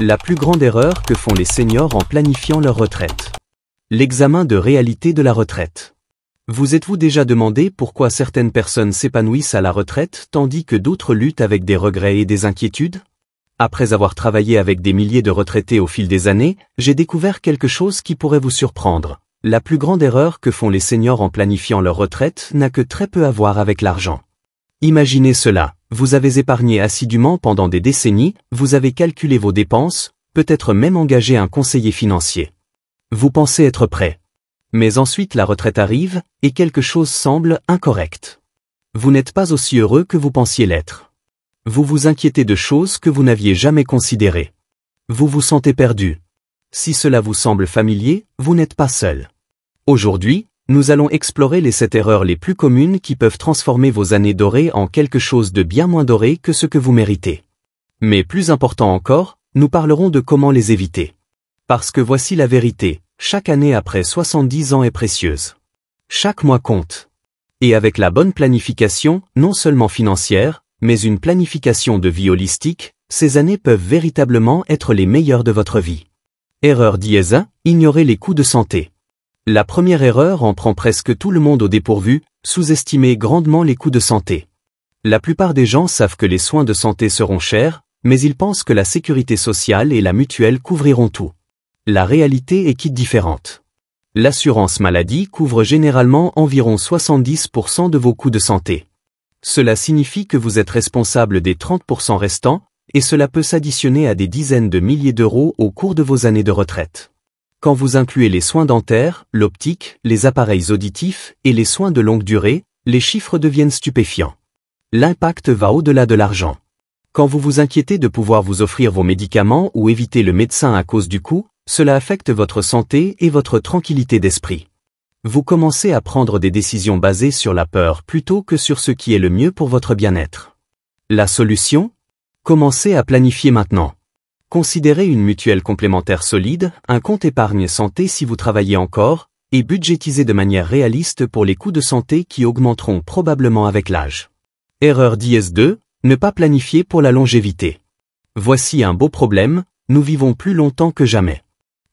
La plus grande erreur que font les seniors en planifiant leur retraite. L'examen de réalité de la retraite. Vous êtes-vous déjà demandé pourquoi certaines personnes s'épanouissent à la retraite tandis que d'autres luttent avec des regrets et des inquiétudes? Après avoir travaillé avec des milliers de retraités au fil des années, j'ai découvert quelque chose qui pourrait vous surprendre. La plus grande erreur que font les seniors en planifiant leur retraite n'a que très peu à voir avec l'argent. Imaginez cela, vous avez épargné assidûment pendant des décennies, vous avez calculé vos dépenses, peut-être même engagé un conseiller financier. Vous pensez être prêt. Mais ensuite la retraite arrive, et quelque chose semble incorrect. Vous n'êtes pas aussi heureux que vous pensiez l'être. Vous vous inquiétez de choses que vous n'aviez jamais considérées. Vous vous sentez perdu. Si cela vous semble familier, vous n'êtes pas seul. Aujourd'hui, nous allons explorer les 7 erreurs les plus communes qui peuvent transformer vos années dorées en quelque chose de bien moins doré que ce que vous méritez. Mais plus important encore, nous parlerons de comment les éviter. Parce que voici la vérité, chaque année après 70 ans est précieuse. Chaque mois compte. Et avec la bonne planification, non seulement financière, mais une planification de vie holistique, ces années peuvent véritablement être les meilleures de votre vie. Erreur 10, ignorer les coûts de santé. La première erreur en prend presque tout le monde au dépourvu, sous-estimer grandement les coûts de santé. La plupart des gens savent que les soins de santé seront chers, mais ils pensent que la sécurité sociale et la mutuelle couvriront tout. La réalité est différente. L'assurance maladie couvre généralement environ 70% de vos coûts de santé. Cela signifie que vous êtes responsable des 30% restants, et cela peut s'additionner à des dizaines de milliers d'euros au cours de vos années de retraite. Quand vous incluez les soins dentaires, l'optique, les appareils auditifs et les soins de longue durée, les chiffres deviennent stupéfiants. L'impact va au-delà de l'argent. Quand vous vous inquiétez de pouvoir vous offrir vos médicaments ou éviter le médecin à cause du coût, cela affecte votre santé et votre tranquillité d'esprit. Vous commencez à prendre des décisions basées sur la peur plutôt que sur ce qui est le mieux pour votre bien-être. La solution? Commencez à planifier maintenant. Considérez une mutuelle complémentaire solide, un compte épargne santé si vous travaillez encore, et budgétisez de manière réaliste pour les coûts de santé qui augmenteront probablement avec l'âge. Erreur 10, ne pas planifier pour la longévité. Voici un beau problème, nous vivons plus longtemps que jamais.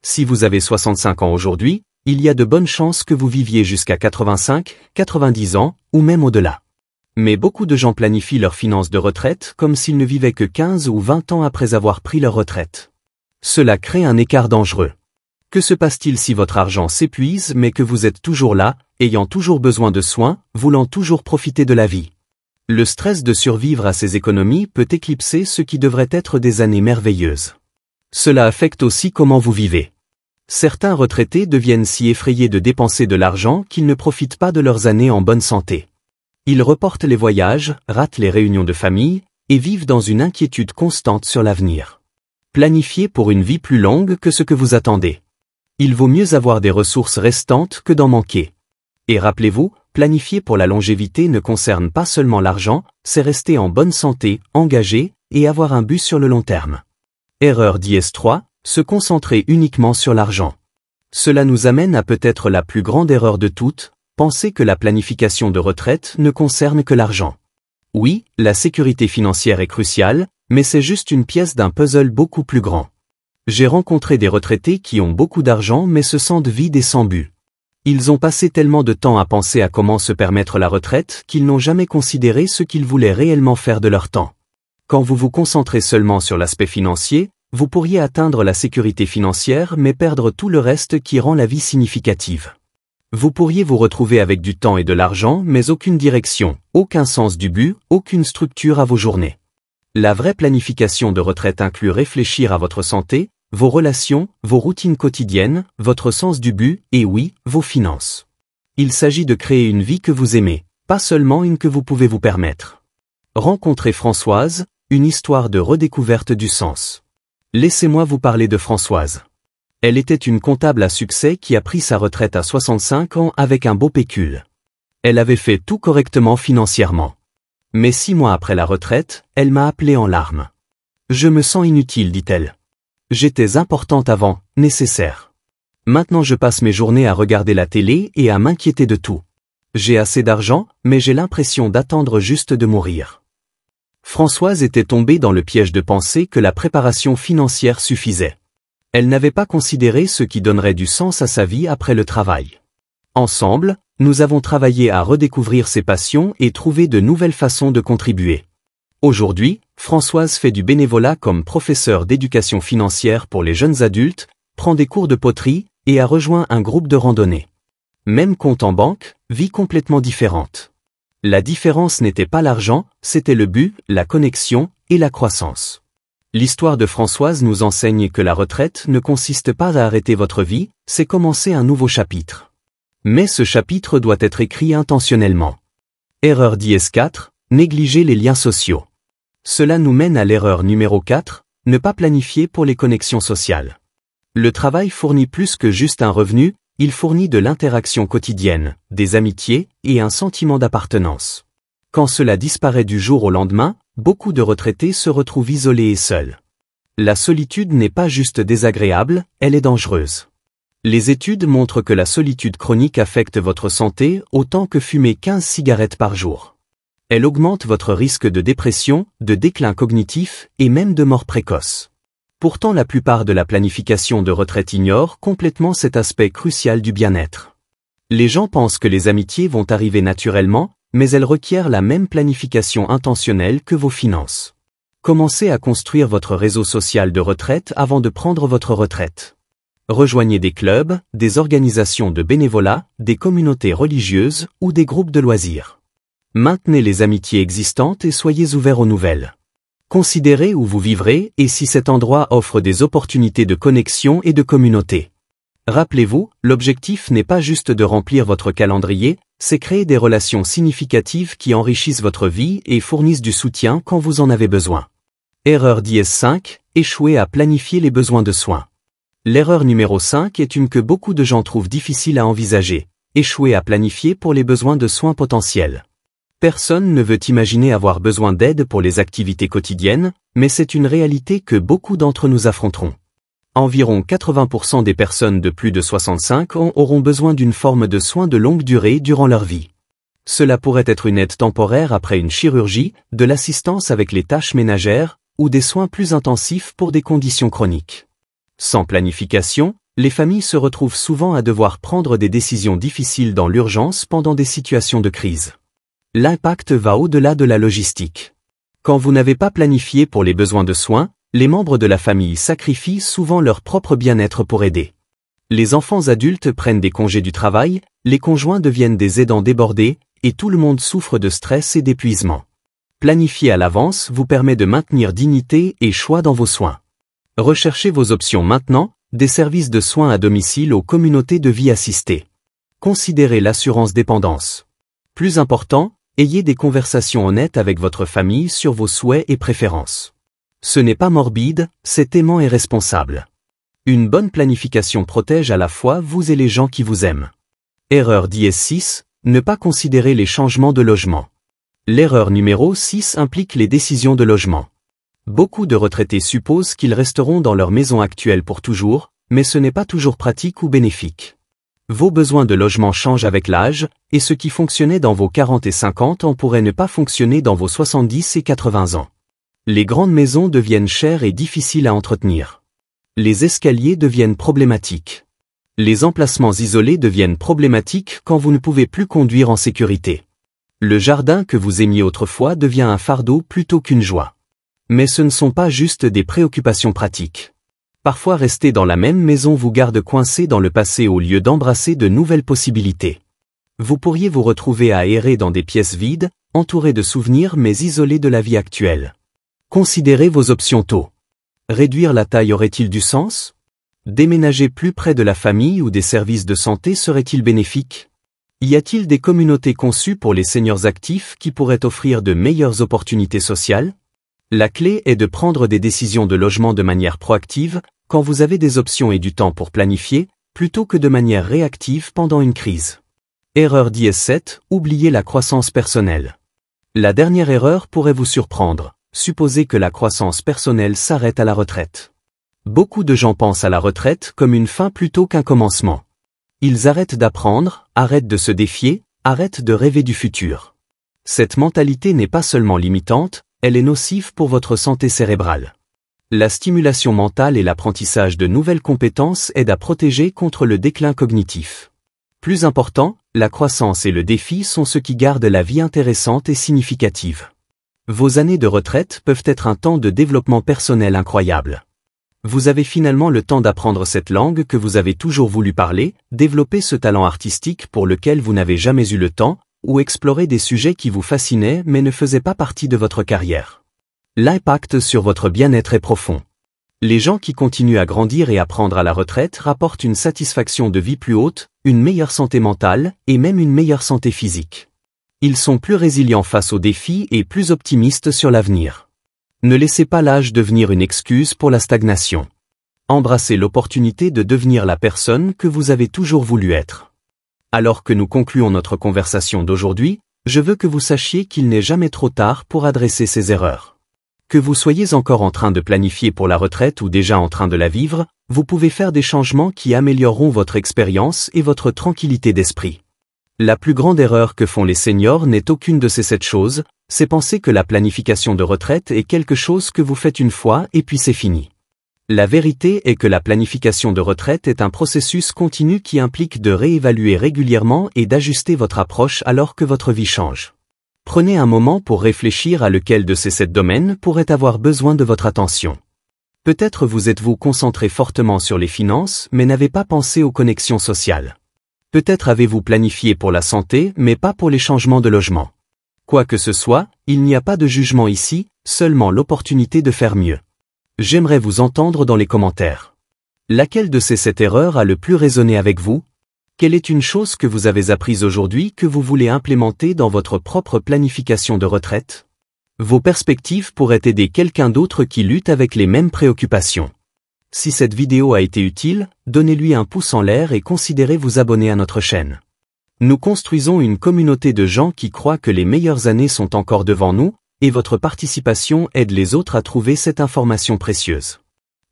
Si vous avez 65 ans aujourd'hui, il y a de bonnes chances que vous viviez jusqu'à 85, 90 ans, ou même au-delà. Mais beaucoup de gens planifient leurs finances de retraite comme s'ils ne vivaient que 15 ou 20 ans après avoir pris leur retraite. Cela crée un écart dangereux. Que se passe-t-il si votre argent s'épuise mais que vous êtes toujours là, ayant toujours besoin de soins, voulant toujours profiter de la vie? Le stress de survivre à ces économies peut éclipser ce qui devrait être des années merveilleuses. Cela affecte aussi comment vous vivez. Certains retraités deviennent si effrayés de dépenser de l'argent qu'ils ne profitent pas de leurs années en bonne santé. Ils reportent les voyages, ratent les réunions de famille, et vivent dans une inquiétude constante sur l'avenir. Planifiez pour une vie plus longue que ce que vous attendez. Il vaut mieux avoir des ressources restantes que d'en manquer. Et rappelez-vous, planifier pour la longévité ne concerne pas seulement l'argent, c'est rester en bonne santé, engagé, et avoir un but sur le long terme. Erreur 10, se concentrer uniquement sur l'argent. Cela nous amène à peut-être la plus grande erreur de toutes, penser que la planification de retraite ne concerne que l'argent. Oui, la sécurité financière est cruciale, mais c'est juste une pièce d'un puzzle beaucoup plus grand. J'ai rencontré des retraités qui ont beaucoup d'argent mais se sentent vides et sans but. Ils ont passé tellement de temps à penser à comment se permettre la retraite qu'ils n'ont jamais considéré ce qu'ils voulaient réellement faire de leur temps. Quand vous vous concentrez seulement sur l'aspect financier, vous pourriez atteindre la sécurité financière mais perdre tout le reste qui rend la vie significative. Vous pourriez vous retrouver avec du temps et de l'argent mais aucune direction, aucun sens du but, aucune structure à vos journées. La vraie planification de retraite inclut réfléchir à votre santé, vos relations, vos routines quotidiennes, votre sens du but et oui, vos finances. Il s'agit de créer une vie que vous aimez, pas seulement une que vous pouvez vous permettre. Rencontrez Françoise, une histoire de redécouverte du sens. Laissez-moi vous parler de Françoise. Elle était une comptable à succès qui a pris sa retraite à 65 ans avec un beau pécule. Elle avait fait tout correctement financièrement. Mais 6 mois après la retraite, elle m'a appelé en larmes. « Je me sens inutile, dit-elle. J'étais importante avant, nécessaire. Maintenant je passe mes journées à regarder la télé et à m'inquiéter de tout. J'ai assez d'argent, mais j'ai l'impression d'attendre juste de mourir. » Françoise était tombée dans le piège de penser que la préparation financière suffisait. Elle n'avait pas considéré ce qui donnerait du sens à sa vie après le travail. Ensemble, nous avons travaillé à redécouvrir ses passions et trouver de nouvelles façons de contribuer. Aujourd'hui, Françoise fait du bénévolat comme professeure d'éducation financière pour les jeunes adultes, prend des cours de poterie et a rejoint un groupe de randonnée. Même compte en banque, vie complètement différente. La différence n'était pas l'argent, c'était le but, la connexion et la croissance. L'histoire de Françoise nous enseigne que la retraite ne consiste pas à arrêter votre vie, c'est commencer un nouveau chapitre. Mais ce chapitre doit être écrit intentionnellement. Erreur 4, négliger les liens sociaux. Cela nous mène à l'erreur numéro 4, ne pas planifier pour les connexions sociales. Le travail fournit plus que juste un revenu, il fournit de l'interaction quotidienne, des amitiés et un sentiment d'appartenance. Quand cela disparaît du jour au lendemain, beaucoup de retraités se retrouvent isolés et seuls. La solitude n'est pas juste désagréable, elle est dangereuse. Les études montrent que la solitude chronique affecte votre santé autant que fumer 15 cigarettes par jour. Elle augmente votre risque de dépression, de déclin cognitif et même de mort précoce. Pourtant la plupart de la planification de retraite ignore complètement cet aspect crucial du bien-être. Les gens pensent que les amitiés vont arriver naturellement, mais elles requièrent la même planification intentionnelle que vos finances. Commencez à construire votre réseau social de retraite avant de prendre votre retraite. Rejoignez des clubs, des organisations de bénévolat, des communautés religieuses ou des groupes de loisirs. Maintenez les amitiés existantes et soyez ouverts aux nouvelles. Considérez où vous vivrez et si cet endroit offre des opportunités de connexion et de communauté. Rappelez-vous, l'objectif n'est pas juste de remplir votre calendrier, c'est créer des relations significatives qui enrichissent votre vie et fournissent du soutien quand vous en avez besoin. Erreur 5, échouer à planifier les besoins de soins. L'erreur numéro 5 est une que beaucoup de gens trouvent difficile à envisager, échouer à planifier pour les besoins de soins potentiels. Personne ne veut imaginer avoir besoin d'aide pour les activités quotidiennes, mais c'est une réalité que beaucoup d'entre nous affronteront. Environ 80% des personnes de plus de 65 ans auront besoin d'une forme de soins de longue durée durant leur vie. Cela pourrait être une aide temporaire après une chirurgie, de l'assistance avec les tâches ménagères, ou des soins plus intensifs pour des conditions chroniques. Sans planification, les familles se retrouvent souvent à devoir prendre des décisions difficiles dans l'urgence pendant des situations de crise. L'impact va au-delà de la logistique. Quand vous n'avez pas planifié pour les besoins de soins, les membres de la famille sacrifient souvent leur propre bien-être pour aider. Les enfants adultes prennent des congés du travail, les conjoints deviennent des aidants débordés, et tout le monde souffre de stress et d'épuisement. Planifier à l'avance vous permet de maintenir dignité et choix dans vos soins. Recherchez vos options maintenant, des services de soins à domicile aux communautés de vie assistée. Considérez l'assurance dépendance. Plus important, ayez des conversations honnêtes avec votre famille sur vos souhaits et préférences. Ce n'est pas morbide, c'est aimant et responsable. Une bonne planification protège à la fois vous et les gens qui vous aiment. Erreur 6, ne pas considérer les changements de logement. L'erreur numéro 6 implique les décisions de logement. Beaucoup de retraités supposent qu'ils resteront dans leur maison actuelle pour toujours, mais ce n'est pas toujours pratique ou bénéfique. Vos besoins de logement changent avec l'âge, et ce qui fonctionnait dans vos 40 et 50 ans pourrait ne pas fonctionner dans vos 70 et 80 ans. Les grandes maisons deviennent chères et difficiles à entretenir. Les escaliers deviennent problématiques. Les emplacements isolés deviennent problématiques quand vous ne pouvez plus conduire en sécurité. Le jardin que vous aimiez autrefois devient un fardeau plutôt qu'une joie. Mais ce ne sont pas juste des préoccupations pratiques. Parfois rester dans la même maison vous garde coincé dans le passé au lieu d'embrasser de nouvelles possibilités. Vous pourriez vous retrouver à errer dans des pièces vides, entouré de souvenirs mais isolé de la vie actuelle. Considérez vos options tôt. Réduire la taille aurait-il du sens? Déménager plus près de la famille ou des services de santé serait-il bénéfique? Y a-t-il des communautés conçues pour les seniors actifs qui pourraient offrir de meilleures opportunités sociales? La clé est de prendre des décisions de logement de manière proactive, quand vous avez des options et du temps pour planifier, plutôt que de manière réactive pendant une crise. Erreur 7, oubliez la croissance personnelle. La dernière erreur pourrait vous surprendre. Supposez que la croissance personnelle s'arrête à la retraite. Beaucoup de gens pensent à la retraite comme une fin plutôt qu'un commencement. Ils arrêtent d'apprendre, arrêtent de se défier, arrêtent de rêver du futur. Cette mentalité n'est pas seulement limitante, elle est nocive pour votre santé cérébrale. La stimulation mentale et l'apprentissage de nouvelles compétences aident à protéger contre le déclin cognitif. Plus important, la croissance et le défi sont ce qui gardent la vie intéressante et significative. Vos années de retraite peuvent être un temps de développement personnel incroyable. Vous avez finalement le temps d'apprendre cette langue que vous avez toujours voulu parler, développer ce talent artistique pour lequel vous n'avez jamais eu le temps, ou explorer des sujets qui vous fascinaient mais ne faisaient pas partie de votre carrière. L'impact sur votre bien-être est profond. Les gens qui continuent à grandir et à prendre à la retraite rapportent une satisfaction de vie plus haute, une meilleure santé mentale et même une meilleure santé physique. Ils sont plus résilients face aux défis et plus optimistes sur l'avenir. Ne laissez pas l'âge devenir une excuse pour la stagnation. Embrassez l'opportunité de devenir la personne que vous avez toujours voulu être. Alors que nous concluons notre conversation d'aujourd'hui, je veux que vous sachiez qu'il n'est jamais trop tard pour adresser ces erreurs. Que vous soyez encore en train de planifier pour la retraite ou déjà en train de la vivre, vous pouvez faire des changements qui amélioreront votre expérience et votre tranquillité d'esprit. La plus grande erreur que font les seniors n'est aucune de ces 7 choses, c'est penser que la planification de retraite est quelque chose que vous faites une fois et puis c'est fini. La vérité est que la planification de retraite est un processus continu qui implique de réévaluer régulièrement et d'ajuster votre approche alors que votre vie change. Prenez un moment pour réfléchir à lequel de ces 7 domaines pourrait avoir besoin de votre attention. Peut-être vous êtes-vous concentré fortement sur les finances mais n'avez pas pensé aux connexions sociales. Peut-être avez-vous planifié pour la santé mais pas pour les changements de logement. Quoi que ce soit, il n'y a pas de jugement ici, seulement l'opportunité de faire mieux. J'aimerais vous entendre dans les commentaires. Laquelle de ces 7 erreurs a le plus résonné avec vous? Quelle est une chose que vous avez apprise aujourd'hui que vous voulez implémenter dans votre propre planification de retraite? Vos perspectives pourraient aider quelqu'un d'autre qui lutte avec les mêmes préoccupations. Si cette vidéo a été utile, donnez-lui un pouce en l'air et considérez vous abonner à notre chaîne. Nous construisons une communauté de gens qui croient que les meilleures années sont encore devant nous, et votre participation aide les autres à trouver cette information précieuse.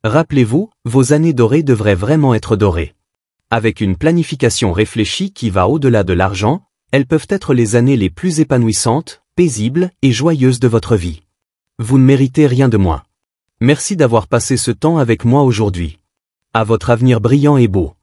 Rappelez-vous, vos années dorées devraient vraiment être dorées. Avec une planification réfléchie qui va au-delà de l'argent, elles peuvent être les années les plus épanouissantes, paisibles et joyeuses de votre vie. Vous ne méritez rien de moins. Merci d'avoir passé ce temps avec moi aujourd'hui. À votre avenir brillant et beau.